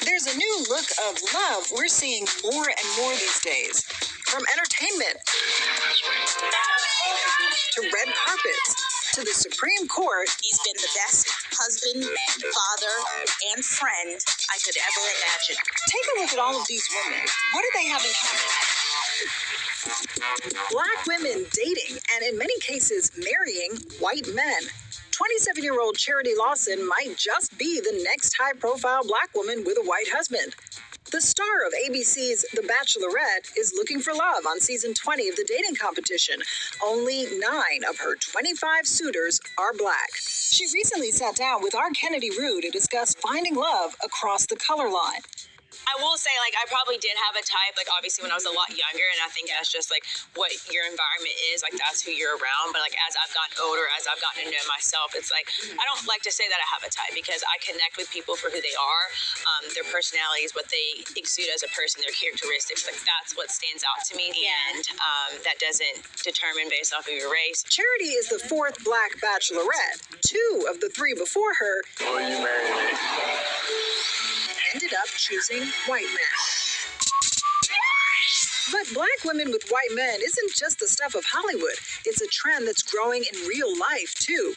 There's a new look of love we're seeing more and more these days. From entertainment to red carpets to the Supreme Court. He's been the best husband, father, and friend I could ever imagine. Take a look at all of these women. What do they have in common? Black women dating and in many cases marrying white men. 27-year-old Charity Lawson might just be the next high-profile black woman with a white husband. The star of ABC's The Bachelorette is looking for love on season 20 of the dating competition. Only 9 of her 25 suitors are black. She recently sat down with R. Kennedy Rue to discuss finding love across the color line. I will say, I probably did have a type, obviously when I was a lot younger, and I think that's just, what your environment is, that's who you're around, but, as I've gotten older, as I've gotten to know myself, it's I don't like to say that I have a type, because I connect with people for who they are, their personalities, what they exude as a person, their characteristics, that's what stands out to me, and that doesn't determine based off of your race. Charity is the 4th black bachelorette. 2 of the 3 before her ended up choosing white men. But black women with white men isn't just the stuff of Hollywood. It's a trend that's growing in real life, too.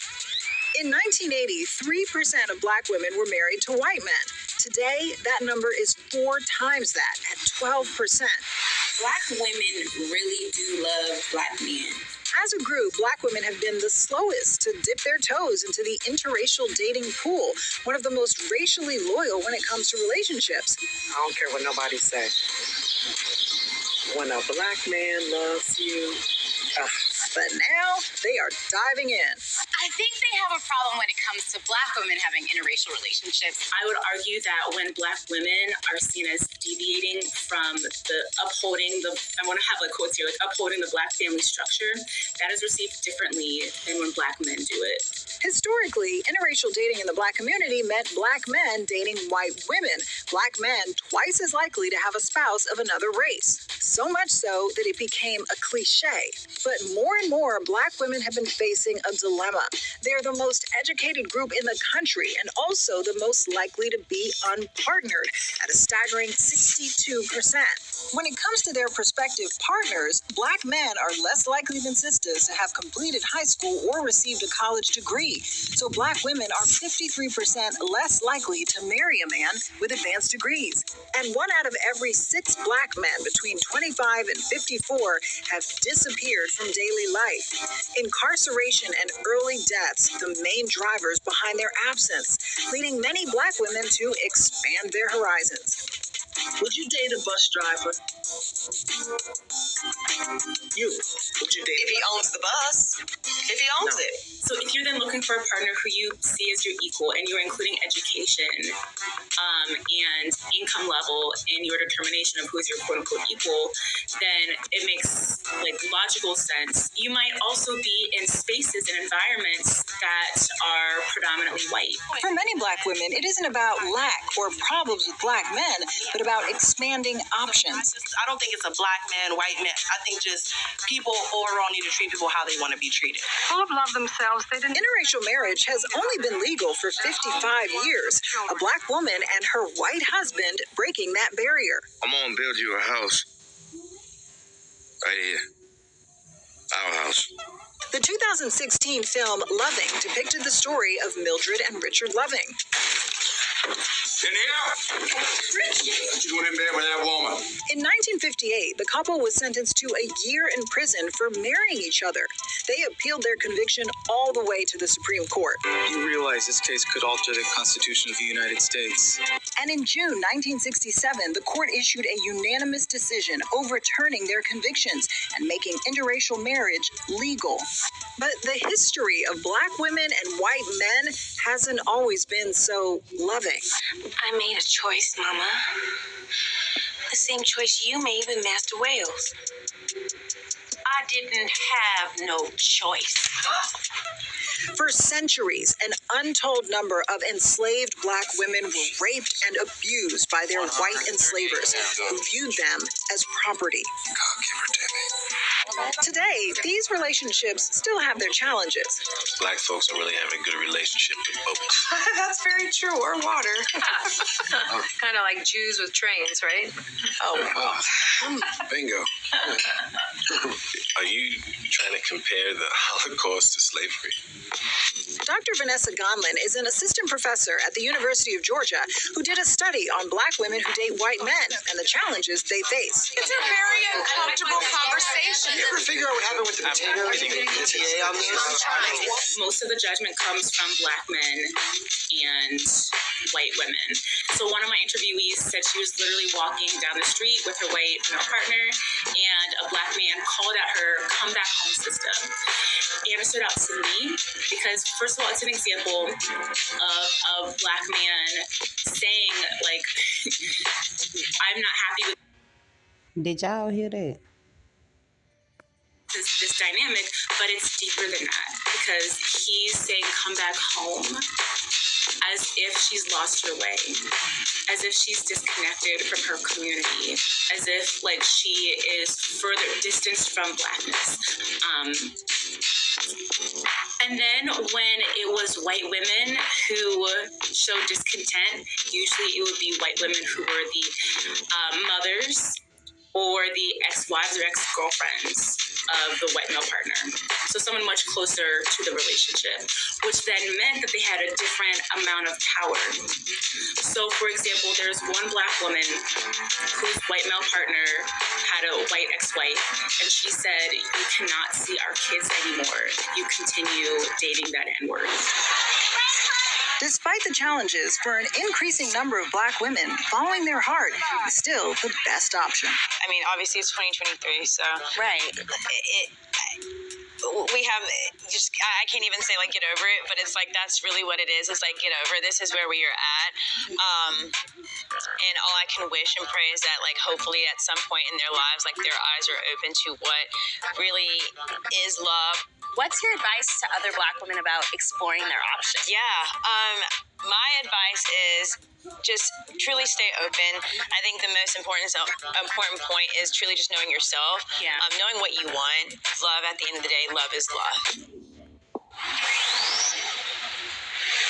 In 1980, 3% of black women were married to white men. Today, that number is 4 times that, at 12%. Black women really do love black men. As a group, black women have been the slowest to dip their toes into the interracial dating pool, one of the most racially loyal when it comes to relationships. I don't care what nobody says. When a black man loves you, but now they are diving in. I think they have a problem when it comes to black women having interracial relationships. I would argue that when black women are seen as deviating from the upholding the, I want to have quotes here, upholding the black family structure, that is received differently than when black men do it. Historically, interracial dating in the black community meant black men dating white women, black men twice as likely to have a spouse of another race. So much so that it became a cliche. But more and more, black women have been facing a dilemma. They're the most educated group in the country and also the most likely to be unpartnered at a staggering 62%. When it comes to their prospective partners, black men are less likely than sisters to have completed high school or received a college degree. So black women are 53% less likely to marry a man with advanced degrees. And 1 out of every 6 black men between 25 and 54 have disappeared from daily life. Incarceration and early deaths, the main drivers behind their absence, leading many black women to expand their horizons. would you date a bus driver? Would you date? If he owns the bus, if he owns it. So if you're then looking for a partner who you see as your equal and you're including education and income level in your determination of who's your quote unquote equal, then it makes logical sense. You might also be in spaces and environments that are predominantly white. For many black women, it isn't about lack or problems with black men, but about expanding options. I don't think it's a black man, white man. I think just people overall need to treat people how they want to be treated. Full of love themselves, they didn't. Interracial marriage has only been legal for 55 years. A black woman and her white husband breaking that barrier. I'm gonna build you a house. Right here. Our house. The 2016 film Loving depicted the story of Mildred and Richard Loving. In here? What you doing in bed with that woman? In 1958, the couple was sentenced to a year in prison for marrying each other. They appealed their conviction all the way to the Supreme Court. You realize this case could alter the Constitution of the United States. And in June 1967, the court issued a unanimous decision overturning their convictions and making interracial marriage legal. But the history of black women and white men hasn't always been so loving. I made a choice, Mama. The same choice you made with Master Wales. I didn't have no choice. For centuries, an untold number of enslaved black women were raped and abused by their white enslavers, who viewed them as property. God, give her to me. Today, these relationships still have their challenges. Black folks don't really have a good relationship with boats. That's very true. Or water. Kind of like Jews with trains, right? Bingo. Are you trying to compare the Holocaust to slavery? Dr. Vanessa Gonlin is an assistant professor at the University of Georgia who did a study on Black women who date white men and the challenges they face. It's a very uncomfortable conversation. You ever figure out what happened with the potatoes and the TA on this? Most of the judgment comes from Black men and white women. So one of my interviewees said she was literally walking down the street with her white male partner, and a Black man called at her "come back home system." And it stood out to me because, first of all, it's an example of a Black man saying, like, I'm not happy with Did y'all hear that? this dynamic, but it's deeper than that because he's saying come back home as if she's lost her way, as if she's disconnected from her community, as if like she is further distanced from Blackness. And then when it was white women who showed discontent, usually it would be white women who were the mothers or the ex-wives or ex-girlfriends of the white male partner. So someone much closer to the relationship, which then meant that they had a different amount of power. So for example, there's one Black woman whose white male partner had a white ex-wife, and she said, "You cannot see our kids anymore if you continue dating that N-word." Despite the challenges, for an increasing number of Black women, following their heart is still the best option. I mean, obviously it's 2023, so Right. we have just, I can't even say like get over it, but it's like that's really what it is. It's like get over. This is where we are at, and all I can wish and pray is that like hopefully at some point in their lives, like their eyes are open to what really is love. What's your advice to other Black women about exploring their options? Yeah, my advice is just truly stay open. I think the most important point is truly just knowing yourself, Yeah. knowing what you want. Love, at the end of the day, love is love.